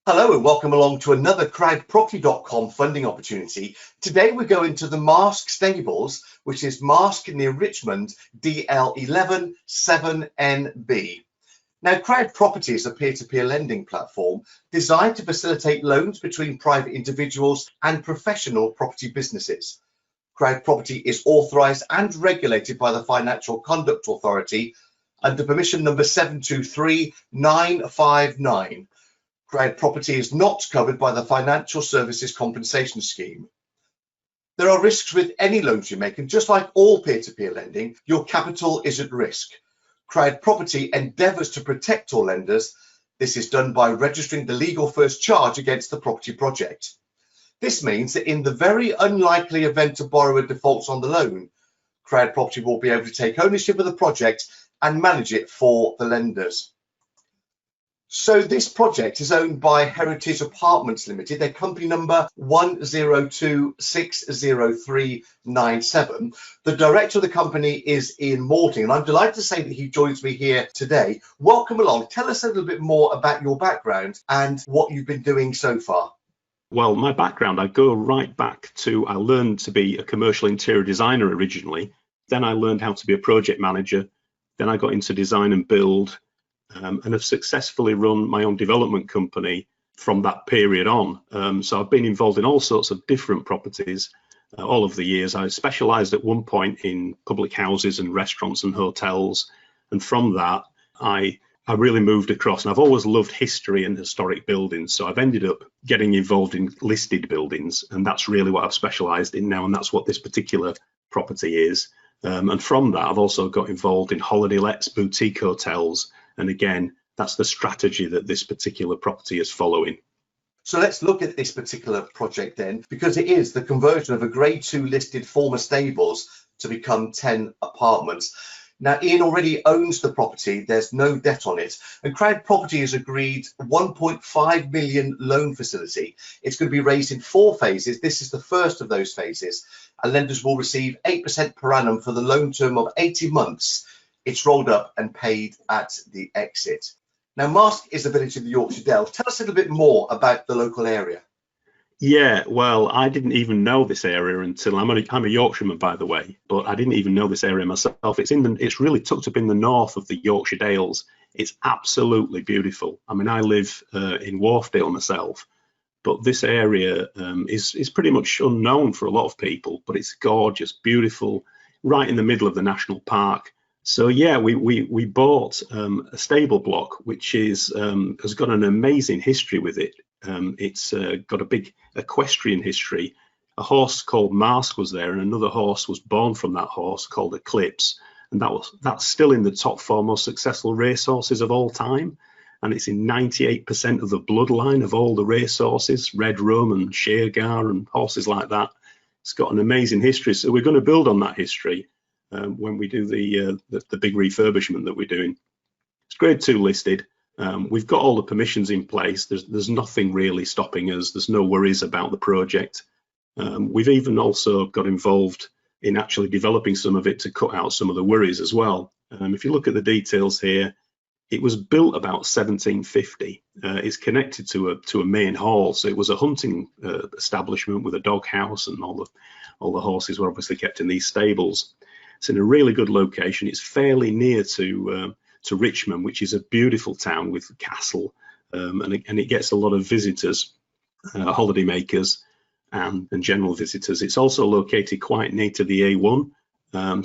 Hello and welcome along to another CrowdProperty.com funding opportunity. Today we're going to the Marske stables, which is Marske near Richmond, DL11 7NB. Now, CrowdProperty is a peer-to-peer lending platform designed to facilitate loans between private individuals and professional property businesses. CrowdProperty is authorised and regulated by the Financial Conduct Authority under permission number 723959. CrowdProperty is not covered by the Financial Services Compensation Scheme. There are risks with any loans you make, and just like all peer-to-peer lending, your capital is at risk. CrowdProperty endeavours to protect all lenders. This is done by registering the legal first charge against the property project. This means that in the very unlikely event a borrower defaults on the loan, CrowdProperty will be able to take ownership of the project and manage it for the lenders. So this project is owned by Heritage Apartments Limited. Their company number 102-60397. The director of the company is Ian Morting, and I'm delighted to say that he joins me here today. Welcome along. Tell us a little bit more about your background and what you've been doing so far. Well, my background, I go right back to, I learned to be a commercial interior designer originally. Then I learned how to be a project manager. Then I got into design and build. And have successfully run my own development company from that period on. So I've been involved in all sorts of different properties all of the years. I specialised at one point in public houses and restaurants and hotels. And from that, I really moved across. And I've always loved history and historic buildings. So I've ended up getting involved in listed buildings. And that's really what I've specialised in now. And that's what this particular property is. And from that, I've also got involved in holiday lets, boutique hotels. And again, that's the strategy that this particular property is following. So let's look at this particular project then, because it is the conversion of a Grade 2 listed former stables to become 10 apartments. Now, Ian already owns the property. There's no debt on it. And CrowdProperty has agreed 1.5 million loan facility. It's going to be raised in 4 phases. This is the first of those phases. And lenders will receive 8% per annum for the loan term of 80 months. It's rolled up and paid at the exit. Now, Marske is a village in the Yorkshire Dales. Tell us a little bit more about the local area. Yeah, well, I didn't even know this area until I'm a Yorkshireman, by the way, but I didn't even know this area myself. It's really tucked up in the north of the Yorkshire Dales. It's absolutely beautiful. I mean, I live in Wharfdale myself, but this area is pretty much unknown for a lot of people. But it's gorgeous, beautiful, right in the middle of the national park. So yeah, we bought a stable block, which has got an amazing history with it. It's got a big equestrian history. A horse called Marske was there, and another horse was born from that horse called Eclipse, and that's still in the top 4 most successful racehorses of all time. And it's in 98% of the bloodline of all the racehorses, Red Rum and Shergar and horses like that. It's got an amazing history. So we're going to build on that history. When we do the big refurbishment that we're doing. It's Grade 2 listed. We've got all the permissions in place. There's nothing really stopping us. There's no worries about the project. We've even also got involved in actually developing some of it to cut out some of the worries as well. If you look at the details here, it was built about 1750. It's connected to a main hall, so it was a hunting establishment with a dog house, and all the horses were obviously kept in these stables. It's in a really good location. It's fairly near to Richmond, which is a beautiful town with a castle, and it gets a lot of visitors, holiday makers, and general visitors. It's also located quite near to the A1,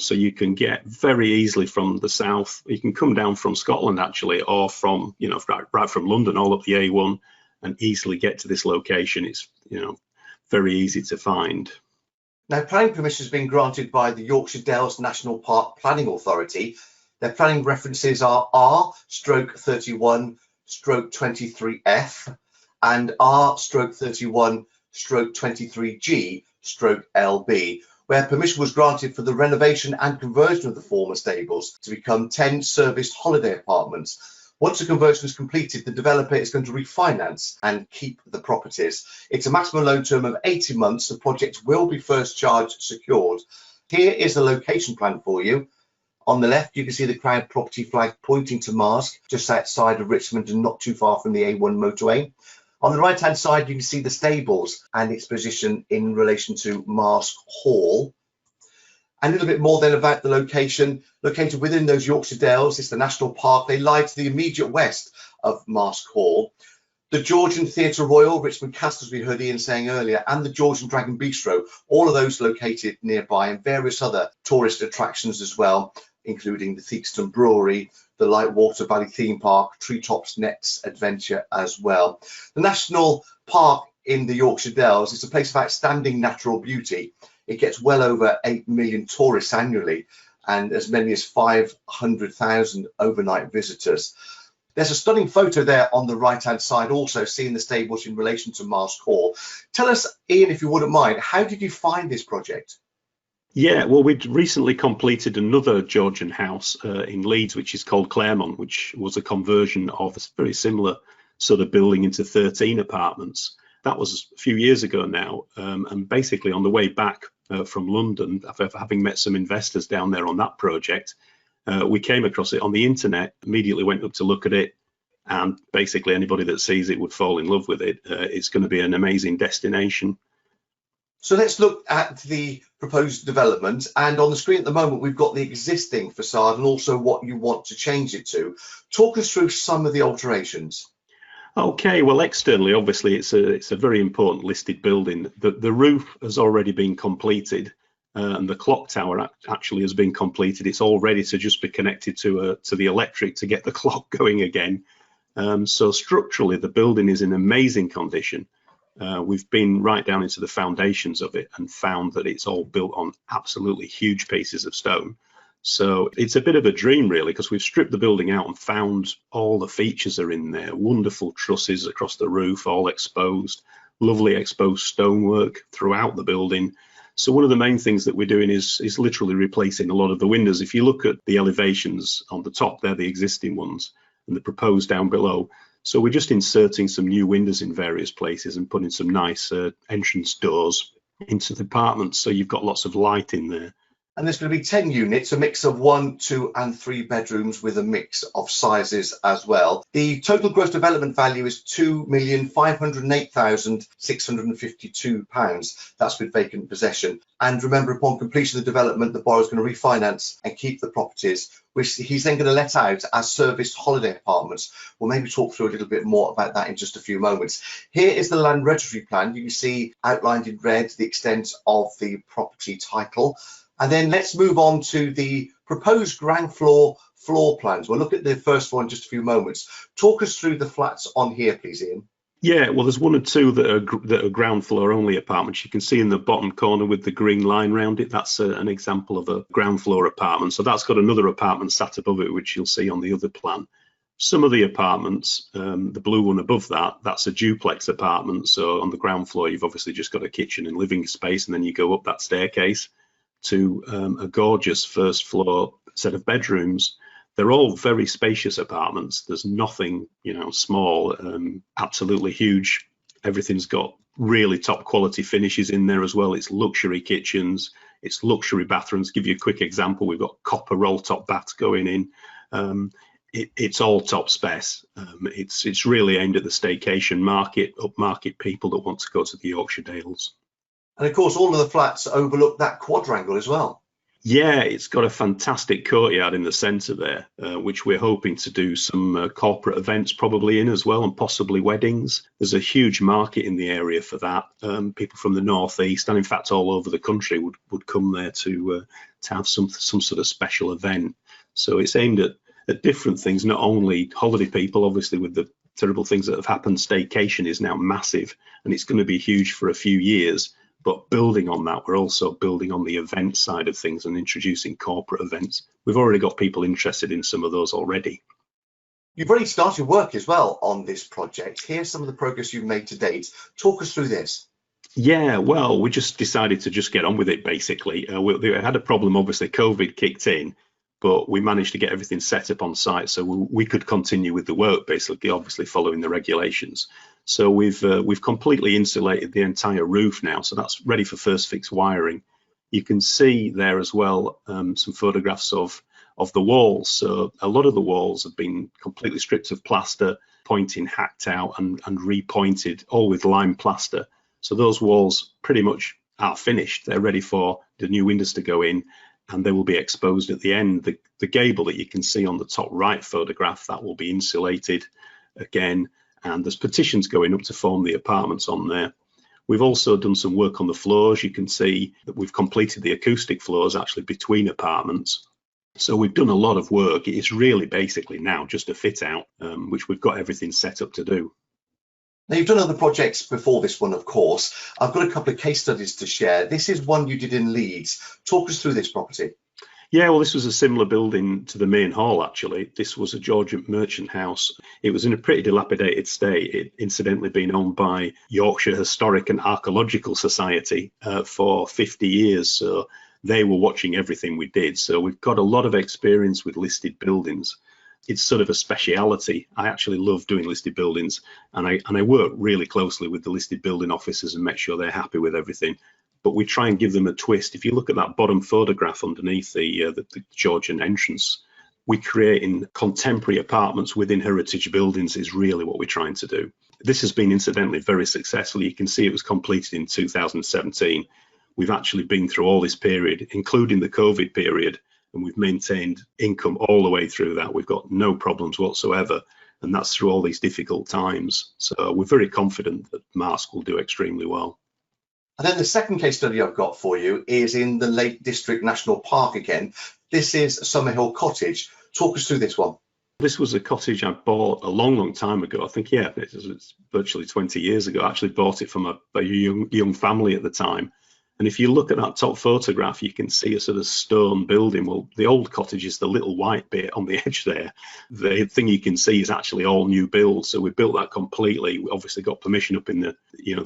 so you can get very easily from the south. You can come down from Scotland actually, or from right from London all up the A1, and easily get to this location. It's very easy to find. Now, planning permission has been granted by the Yorkshire Dales National Park Planning Authority. Their planning references are R/31/23F and R/31/23G/LB, where permission was granted for the renovation and conversion of the former stables to become 10 serviced holiday apartments. Once the conversion is completed, the developer is going to refinance and keep the properties. It's a maximum loan term of 80 months. The project will be first charge secured. Here is the location plan for you. On the left, you can see the CrowdProperty flag pointing to Marske, just outside of Richmond and not too far from the A1 motorway. On the right hand side, you can see the stables and its position in relation to Marske Hall. And a little bit more then about the location. Located within those Yorkshire Dales, it's the National Park. They lie to the immediate west of Marske Hall. The Georgian Theatre Royal, Richmond Castle, as we heard Ian saying earlier, and the Georgian Dragon Bistro, all of those located nearby, and various other tourist attractions as well, including the Theakston Brewery, the Lightwater Valley Theme Park, Treetops Nets Adventure as well. The National Park in the Yorkshire Dales is a place of outstanding natural beauty. It gets well over 8 million tourists annually and as many as 500,000 overnight visitors. There's a stunning photo there on the right-hand side, also seeing the stables in relation to Marske Hall. Tell us, Ian, if you wouldn't mind, how did you find this project? Yeah, well, we'd recently completed another Georgian house in Leeds, which is called Claremont, which was a conversion of a very similar sort of building into 13 apartments. That was a few years ago now, and basically on the way back from London, after having met some investors down there on that project, we came across it on the internet, immediately went up to look at it, and basically anybody that sees it would fall in love with it. It's going to be an amazing destination. So let's look at the proposed development, and on the screen at the moment we've got the existing facade and also what you want to change it to. Talk us through some of the alterations. Okay, well, externally, obviously, it's a very important listed building. The roof has already been completed, and the clock tower actually has been completed. It's all ready to just be connected to the electric to get the clock going again. So structurally, the building is in amazing condition. We've been right down into the foundations of it and found that it's all built on absolutely huge pieces of stone. So it's a bit of a dream, really, because we've stripped the building out and found all the features are in there. Wonderful trusses across the roof, all exposed, lovely exposed stonework throughout the building. So one of the main things that we're doing is literally replacing a lot of the windows. If you look at the elevations on the top, they're the existing ones, and the proposed down below. So we're just inserting some new windows in various places and putting some nice entrance doors into the apartments, so you've got lots of light in there. And there's going to be 10 units, a mix of 1, 2 and 3 bedrooms with a mix of sizes as well. The total gross development value is £2,508,652. That's with vacant possession. And remember, upon completion of the development, the borrower is going to refinance and keep the properties, which he's then going to let out as serviced holiday apartments. We'll maybe talk through a little bit more about that in just a few moments. Here is the land registry plan. You can see outlined in red the extent of the property title. And then let's move on to the proposed ground floor plans. We'll look at the first one in just a few moments. Talk us through the flats on here, please, Ian. Yeah, well, there's 1 or 2 that are ground floor only apartments. You can see in the bottom corner with the green line around it, that's an example of a ground floor apartment. So that's got another apartment sat above it, which you'll see on the other plan. Some of the apartments, the blue one above that, that's a duplex apartment. So on the ground floor, you've obviously just got a kitchen and living space, and then you go up that staircase to a gorgeous first floor set of bedrooms. They're all very spacious apartments. There's nothing, small, absolutely huge. Everything's got really top quality finishes in there as well. It's luxury kitchens, it's luxury bathrooms. Give you a quick example, we've got copper roll top baths going in. It's all top spec. It's really aimed at the staycation market, upmarket people that want to go to the Yorkshire Dales. And of course, all of the flats overlook that quadrangle as well. Yeah, it's got a fantastic courtyard in the centre there, which we're hoping to do some corporate events probably in as well, and possibly weddings. There's a huge market in the area for that. People from the northeast, and in fact all over the country, would come there to have some sort of special event. So it's aimed at different things, not only holiday people. Obviously, with the terrible things that have happened, staycation is now massive, and it's going to be huge for a few years. But building on that, we're also building on the event side of things and introducing corporate events. We've already got people interested in some of those already. You've already started work as well on this project. Here's some of the progress you've made to date. Talk us through this. Yeah, well, we just decided to just get on with it, basically. We had a problem, obviously, COVID kicked in, but we managed to get everything set up on site so we could continue with the work, basically, obviously following the regulations. So we've completely insulated the entire roof now, so that's ready for first fix wiring. You can see there as well some photographs of the walls. So a lot of the walls have been completely stripped of plaster, pointing hacked out and repointed, all with lime plaster. So those walls pretty much are finished. They're ready for the new windows to go in, and they will be exposed at the end. The gable that you can see on the top right photograph, that will be insulated again, and there's partitions going up to form the apartments on there. We've also done some work on the floors. You can see that we've completed the acoustic floors actually between apartments. So we've done a lot of work. It's really basically now just a fit out, which we've got everything set up to do. Now, you've done other projects before this one, of course. I've got a couple of case studies to share. This is one you did in Leeds. Talk us through this property. Yeah, well, this was a similar building to the main hall, actually. This was a Georgian merchant house. It was in a pretty dilapidated state. It incidentally been owned by Yorkshire Historic and Archaeological Society for 50 years. So they were watching everything we did. So we've got a lot of experience with listed buildings. It's sort of a speciality. I actually love doing listed buildings, and I work really closely with the listed building officers and make sure they're happy with everything. But we try and give them a twist. If you look at that bottom photograph underneath the Georgian entrance, we're creating contemporary apartments within heritage buildings is really what we're trying to do. This has been incidentally very successful. You can see it was completed in 2017. We've actually been through all this period, including the COVID period, and we've maintained income all the way through that. We've got no problems whatsoever, and that's through all these difficult times. So we're very confident that Marske will do extremely well. And then the second case study I've got for you is in the Lake District National Park again. This is Summerhill Cottage. Talk us through this one. This was a cottage I bought a long time ago. I think, yeah, it's virtually 20 years ago. I actually bought it from a young family at the time. And if you look at that top photograph, you can see a sort of stone building. Well, the old cottage is the little white bit on the edge there. The thing you can see is actually all new build. So we built that completely. We obviously got permission up in the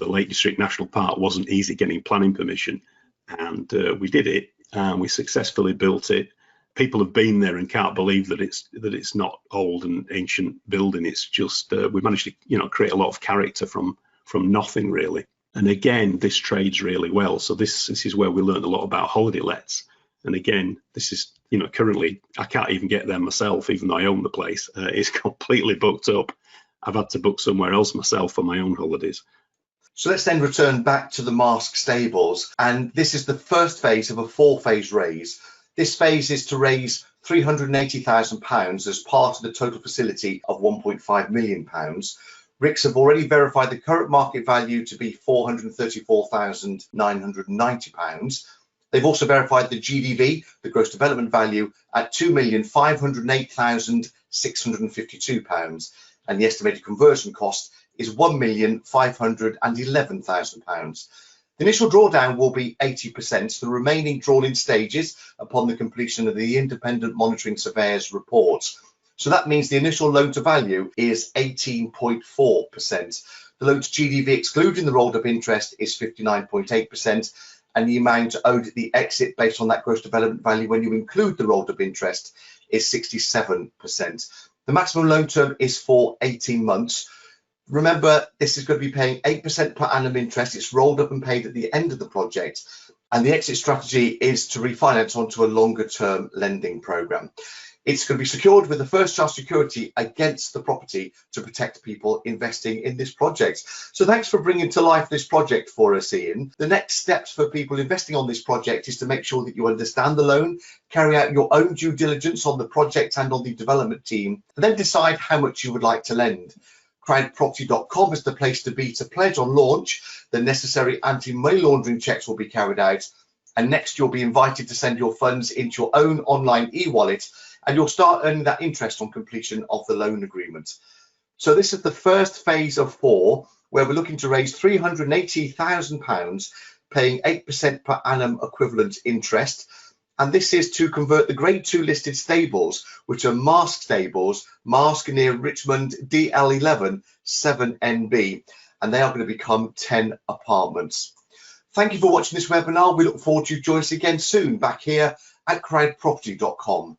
Lake District National Park. Wasn't easy getting planning permission, and we did it, and we successfully built it. People have been there and can't believe that it's not old and ancient building. It's just we managed to create a lot of character from nothing really. And again, this trades really well. So this is where we learned a lot about holiday lets. And again, this is, currently I can't even get there myself, even though I own the place. It's completely booked up. I've had to book somewhere else myself for my own holidays. So let's then return back to the Marske stables. And this is the first phase of a 4-phase raise. This phase is to raise £380,000 as part of the total facility of £1.5 million. RICS have already verified the current market value to be £434,990. They've also verified the GDV, the gross development value, at £2,508,652, and the estimated conversion cost is £1,511,000. The initial drawdown will be 80%, the remaining drawn in stages upon the completion of the independent monitoring surveyor's report. So that means the initial loan to value is 18.4%. The loan to GDV excluding the rolled up interest is 59.8%, and the amount owed at the exit based on that gross development value when you include the rolled up interest is 67%. The maximum loan term is for 18 months. Remember, this is going to be paying 8% per annum interest. It's rolled up and paid at the end of the project. And the exit strategy is to refinance onto a longer term lending program. It's going to be secured with the first charge security against the property to protect people investing in this project. So thanks for bringing to life this project for us, Ian. The next steps for people investing on this project is to make sure that you understand the loan, carry out your own due diligence on the project and on the development team, and then decide how much you would like to lend. CrowdProperty.com is the place to be to pledge on launch. The necessary anti-money laundering checks will be carried out, and next you'll be invited to send your funds into your own online e-wallet, and you'll start earning that interest on completion of the loan agreement. So this is the first phase of 4, where we're looking to raise £380,000, paying 8% per annum equivalent interest. And this is to convert the Grade 2 listed stables, which are Marske stables, Marske near Richmond, DL11 7NB, and they are going to become 10 apartments. Thank you for watching this webinar. We look forward to you joining us again soon back here at CrowdProperty.com.